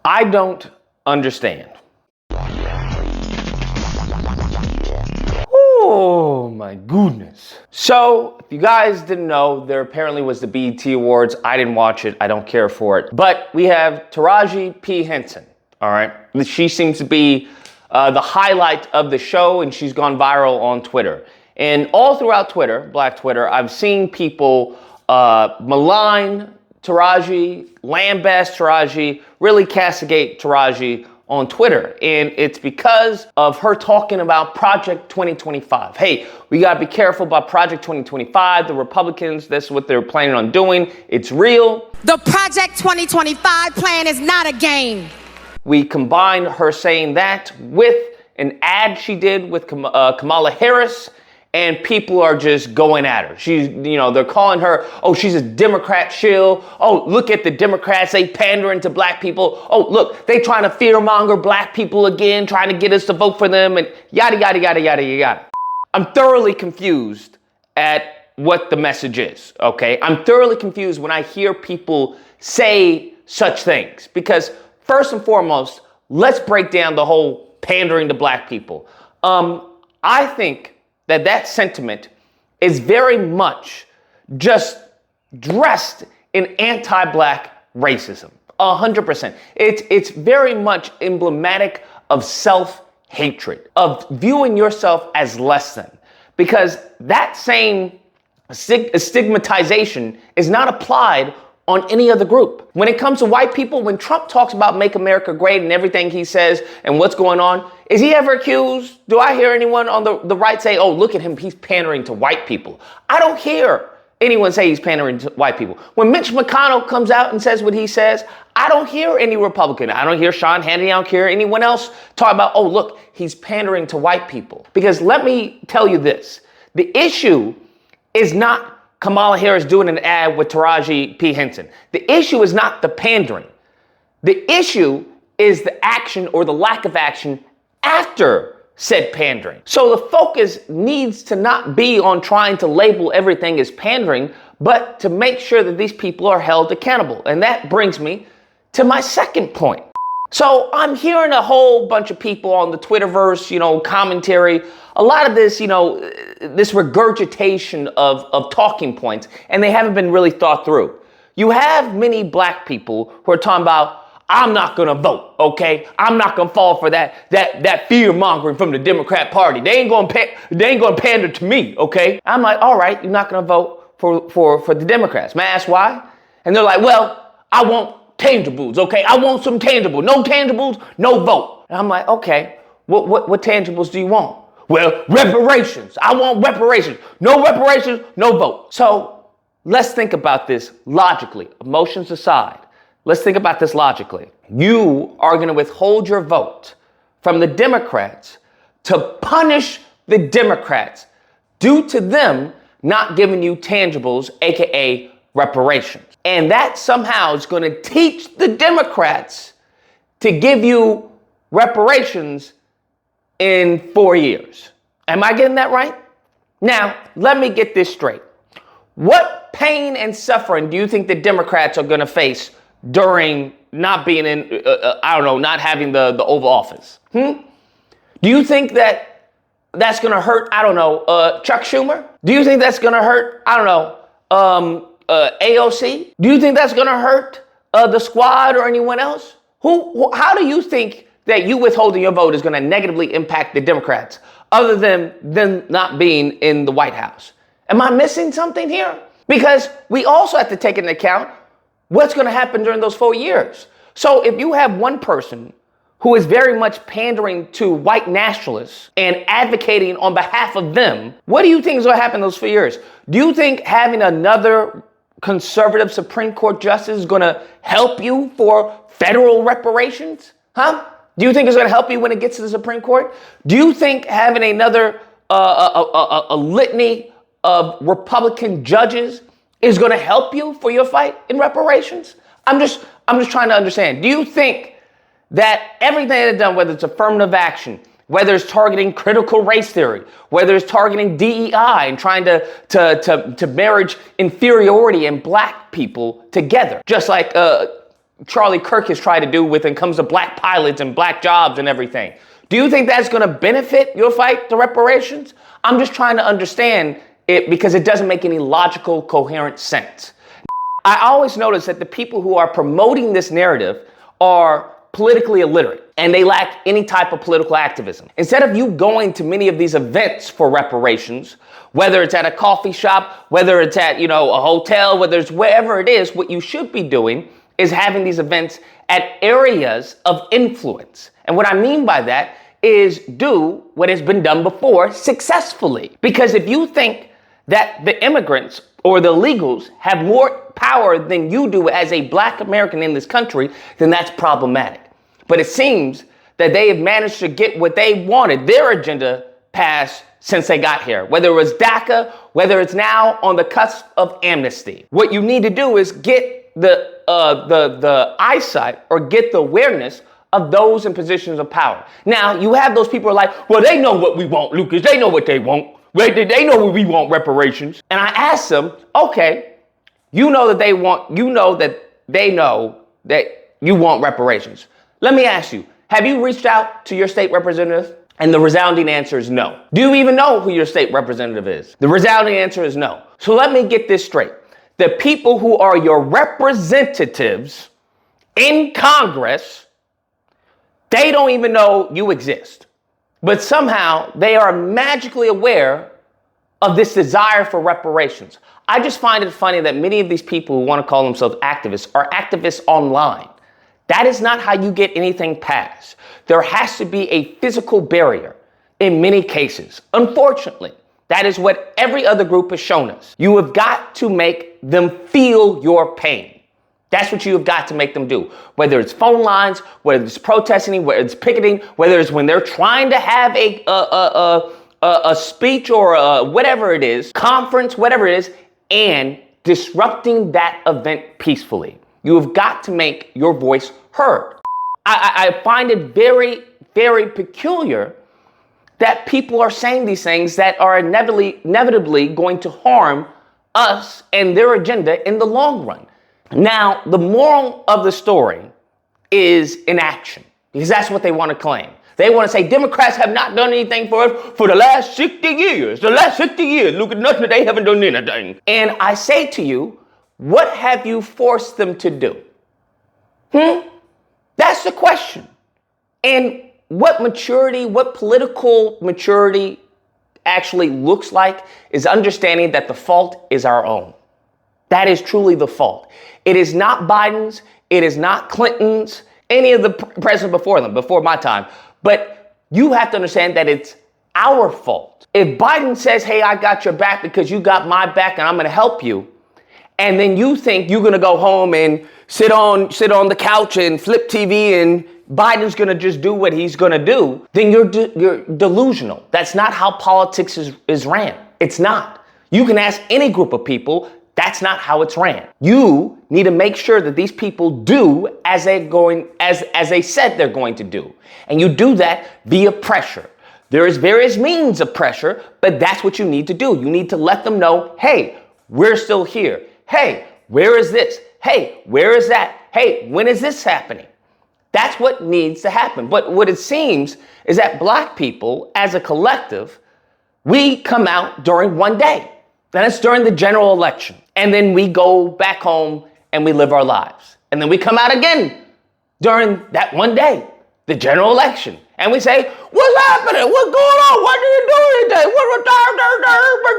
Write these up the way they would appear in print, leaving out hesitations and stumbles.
I don't understand. Oh my goodness. So, if you guys didn't know, there apparently was the BET Awards. I didn't watch it. I don't care for it. But we have Taraji P. Henson. All right. She seems to be the highlight of the show, and she's gone viral on Twitter. And all throughout Twitter, Black Twitter, I've seen people malign Taraji, lambaste Taraji, really castigate Taraji on Twitter. And it's because of her talking about Project 2025. Hey, we got to be careful about Project 2025. The Republicans, that's what they're planning on doing. It's real. The Project 2025 plan is not a game. We combined her saying that with an ad she did with Kamala Harris, and people are just going at her. She's, they're calling her, oh, she's a Democrat shill. Oh, look at the Democrats, they pandering to black people. Oh, look, they trying to fearmonger black people again, trying to get us to vote for them, and yada, yada, yada, yada, yada. I'm thoroughly confused at what the message is, okay? I'm thoroughly confused when I hear people say such things, because first and foremost, let's break down the whole pandering to black people. I think that sentiment is very much just dressed in anti-black racism. 100%. It's very much emblematic of self-hatred, of viewing yourself as less than, because that same stigmatization is not applied on any other group. When it comes to white people, when Trump talks about Make America Great and everything he says and what's going on, is he ever accused? Do I hear anyone on the right say, oh, look at him, he's pandering to white people? I don't hear anyone say he's pandering to white people. When Mitch McConnell comes out and says what he says, I don't hear any Republican. I don't hear Sean Hannity. I don't hear anyone else talk about, oh, look, he's pandering to white people. Because let me tell you this, the issue is not Kamala Harris doing an ad with Taraji P. Henson. The issue is not the pandering. The issue is the action or the lack of action after said pandering. So the focus needs to not be on trying to label everything as pandering, but to make sure that these people are held accountable. And that brings me to my second point. So I'm hearing a whole bunch of people on the Twitterverse, commentary, a lot of this, this regurgitation of talking points, and they haven't been really thought through. You have many black people who are talking about, I'm not going to vote, okay? I'm not going to fall for that fear mongering from the Democrat Party. They ain't going to pander to me, okay? I'm like, all right, you're not going to vote for the Democrats. May I ask why? And they're like, well, I want tangibles, okay? I want some tangible. No tangibles, no vote. And I'm like, okay, what tangibles do you want? Well, reparations. I want reparations. No reparations, no vote. So let's think about this logically, emotions aside. Let's think about this logically. You are going to withhold your vote from the Democrats to punish the Democrats due to them not giving you tangibles, aka reparations. And that somehow is going to teach the Democrats to give you reparations in 4 years. Am I getting that right? Now, let me get this straight. What pain and suffering do you think the Democrats are going to face during not being in, not having the Oval Office? Do you think that's going to hurt, Chuck Schumer? Do you think that's going to hurt, AOC? Do you think that's going to hurt the Squad or anyone else? How do you think that you withholding your vote is going to negatively impact the Democrats other than them not being in the White House? Am I missing something here? Because we also have to take into account what's going to happen during those 4 years. So if you have one person who is very much pandering to white nationalists and advocating on behalf of them, what do you think is going to happen in those 4 years? Do you think having another conservative Supreme Court justice is going to help you for federal reparations? Do you think it's going to help you when it gets to the Supreme Court? Do you think having another a litany of Republican judges is going to help you for your fight in reparations? I'm just trying to understand. Do you think that everything they've done, whether it's affirmative action, whether it's targeting critical race theory, whether it's targeting DEI and trying to marriage inferiority and black people together, just like Charlie Kirk has tried to do when it comes to black pilots and black jobs and everything. Do you think that's going to benefit your fight to reparations? I'm just trying to understand it because it doesn't make any logical, coherent sense. I always notice that the people who are promoting this narrative are politically illiterate and they lack any type of political activism. Instead of you going to many of these events for reparations, whether it's at a coffee shop, whether it's at, a hotel, whether it's wherever it is, what you should be doing is having these events at areas of influence. And what I mean by that is do what has been done before successfully. Because if you think that the immigrants or the illegals have more power than you do as a black American in this country, then that's problematic. But it seems that they have managed to get what they wanted, their agenda, passed since they got here. Whether it was DACA, whether it's now on the cusp of amnesty. What you need to do is get the eyesight or get the awareness of those in positions of power. Now, you have those people who are like, well, they know what we want, Lucas. They know what they want. They know we want reparations. And I asked them, okay, you know that they know that you want reparations. Let me ask you, have you reached out to your state representative? And the resounding answer is no. Do you even know who your state representative is? The resounding answer is no. So let me get this straight. The people who are your representatives in Congress, they don't even know you exist. But somehow they are magically aware of this desire for reparations. I just find it funny that many of these people who want to call themselves activists are activists online. That is not how you get anything passed. There has to be a physical barrier in many cases. Unfortunately, that is what every other group has shown us. You have got to make them feel your pain. That's what you have got to make them do. Whether it's phone lines, whether it's protesting, whether it's picketing, whether it's when they're trying to have a speech or whatever it is, conference, whatever it is, and disrupting that event peacefully. You have got to make your voice heard. I find it very, very peculiar that people are saying these things that are inevitably going to harm us and their agenda in the long run. Now, the moral of the story is inaction, because that's what they want to claim. They want to say Democrats have not done anything for us for the last 60 years. The last 60 years, look at nothing, they haven't done anything. And I say to you, what have you forced them to do? That's the question. And what maturity, what political maturity actually looks like is understanding that the fault is our own. That is truly the fault. It is not Biden's. It is not Clinton's, any of the presidents before them, before my time. But you have to understand that it's our fault. If Biden says, hey, I got your back because you got my back and I'm going to help you, and then you think you're going to go home and sit on the couch and flip TV and Biden's going to just do what he's going to do, then you're delusional. That's not how politics is ran. It's not. You can ask any group of people. That's not how it's ran. You need to make sure that these people do as they said they're going to do. And you do that via pressure. There is various means of pressure, but that's what you need to do. You need to let them know, hey, we're still here. Hey, where is this? Hey, where is that? Hey, when is this happening? That's what needs to happen. But what it seems is that black people, as a collective, we come out during one day. And it's during the general election. And then we go back home and we live our lives. And then we come out again during that one day, the general election. And we say, what's happening? What's going on? Why did you do anything? What were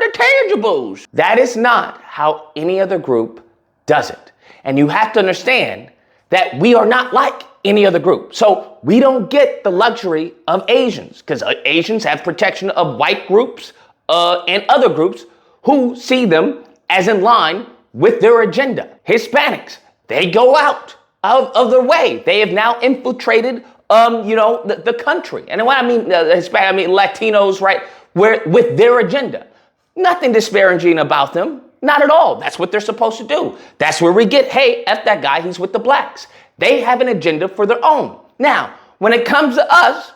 the tangibles? That is not how any other group does it. And you have to understand that we are not like any other group. So we don't get the luxury of Asians, because Asians have protection of white groups and other groups who see them as in line with their agenda. Hispanics, they go out of their way. They have now infiltrated, the country. And when I mean Hispanic, I mean Latinos, right, with their agenda. Nothing disparaging about them. Not at all. That's what they're supposed to do. That's where we get, hey, F that guy, he's with the blacks. They have an agenda for their own. Now, when it comes to us,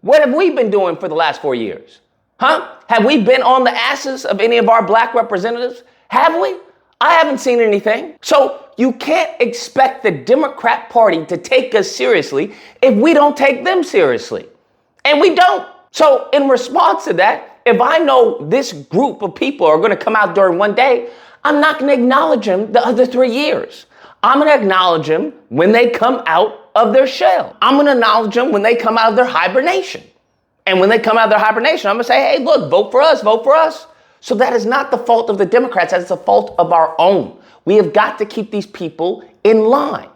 what have we been doing for the last 4 years? Have we been on the asses of any of our black representatives? Have we? I haven't seen anything. So you can't expect the Democrat Party to take us seriously if we don't take them seriously. And we don't. So in response to that, if I know this group of people are going to come out during one day, I'm not going to acknowledge them the other 3 years. I'm going to acknowledge them when they come out of their shell. I'm going to acknowledge them when they come out of their hibernation. And when they come out of their hibernation, I'm going to say, hey, look, vote for us, vote for us. So that is not the fault of the Democrats. That's the fault of our own. We have got to keep these people in line.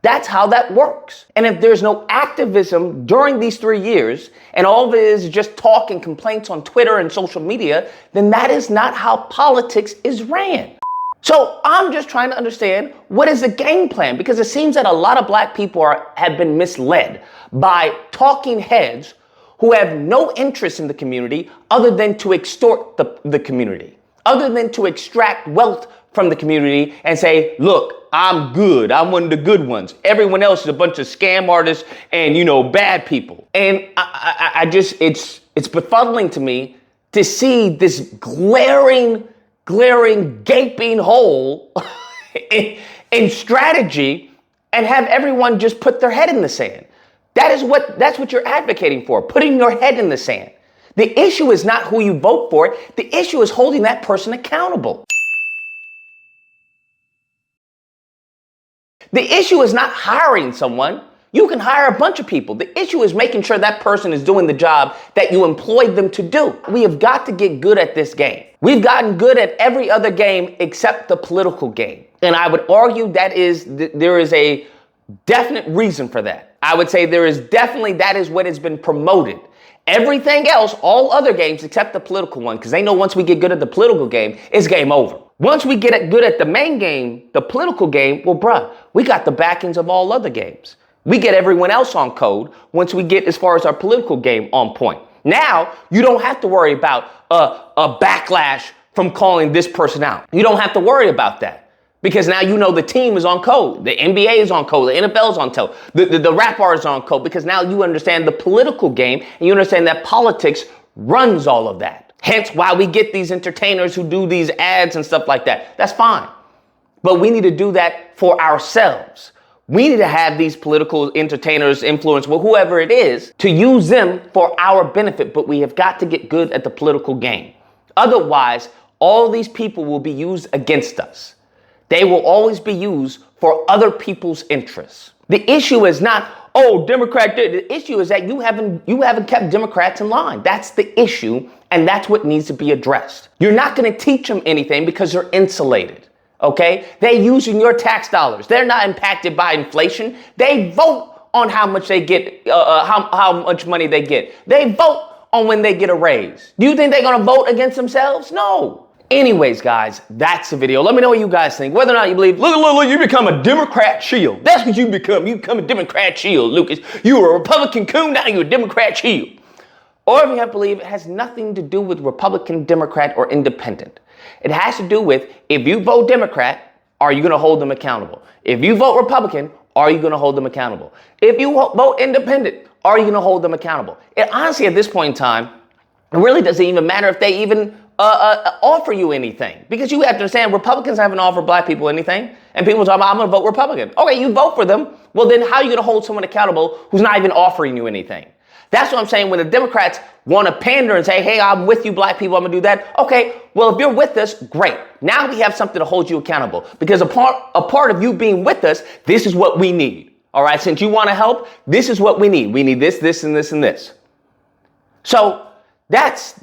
That's how that works. And if there's no activism during these 3 years and all of it is just talk and complaints on Twitter and social media, then that is not how politics is ran. So I'm just trying to understand, what is the game plan? Because it seems that a lot of black people have been misled by talking heads who have no interest in the community other than to extort the community, other than to extract wealth from the community and say, look, I'm good. I'm one of the good ones. Everyone else is a bunch of scam artists and, bad people. And I just, it's befuddling to me to see this glaring, gaping hole in strategy and have everyone just put their head in the sand. That's what you're advocating for, putting your head in the sand. The issue is not who you vote for. The issue is holding that person accountable. The issue is not hiring someone. You can hire a bunch of people. The issue is making sure that person is doing the job that you employed them to do. We have got to get good at this game. We've gotten good at every other game except the political game. And I would argue that there is a definite reason for that. I would say that is what has been promoted. Everything else, all other games except the political one, because they know once we get good at the political game, it's game over. Once we get good at the main game, the political game, well, bruh, we got the backings of all other games. We get everyone else on code once we get as far as our political game on point. Now, you don't have to worry about a backlash from calling this person out. You don't have to worry about that. Because now you know the team is on code. The NBA is on code. The NFL is on code. The rap artists are on code. Because now you understand the political game and you understand that politics runs all of that. Hence why we get these entertainers who do these ads and stuff like that. That's fine. But we need to do that for ourselves. We need to have these political entertainers, influence, whoever it is, to use them for our benefit. But we have got to get good at the political game. Otherwise, all these people will be used against us. They will always be used for other people's interests. The issue is not, oh, Democrat did. The issue is that you haven't kept Democrats in line. That's the issue, and that's what needs to be addressed. You're not going to teach them anything because they're insulated, okay? They're using your tax dollars. They're not impacted by inflation. They vote on how much they get, how much money they get. They vote on when they get a raise. Do you think they're going to vote against themselves? No. Anyways, guys, that's the video. Let me know what you guys think. Whether or not you believe, look, you become a Democrat shield. That's what you become. You become a Democrat shield, Lucas. You were a Republican coon, now you're a Democrat shield. Or if you have to believe, it has nothing to do with Republican, Democrat, or independent. It has to do with, if you vote Democrat, are you going to hold them accountable? If you vote Republican, are you going to hold them accountable? If you vote independent, are you going to hold them accountable? And honestly, at this point in time, it really doesn't even matter if they even offer you anything, because you have to understand Republicans haven't offered black people anything, and people talk about, I'm going to vote Republican. Okay, you vote for them. Well, then how are you going to hold someone accountable who's not even offering you anything? That's what I'm saying. When the Democrats want to pander and say, hey, I'm with you, black people, I'm going to do that. Okay, well, if you're with us, great. Now we have something to hold you accountable, because a part of you being with us, this is what we need. All right, since you want to help, this is what we need. We need this, this, and this, and this. So that's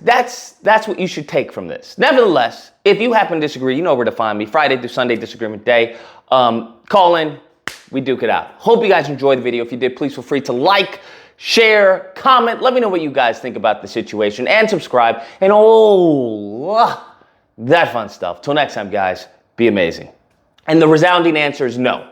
what you should take from this. Nevertheless, if you happen to disagree, you know where to find me. Friday through Sunday, Disagreement Day. Call in. We duke it out. Hope you guys enjoyed the video. If you did, please feel free to like, share, comment. Let me know what you guys think about the situation, and subscribe, and that fun stuff. Till next time, guys, be amazing. And the resounding answer is no.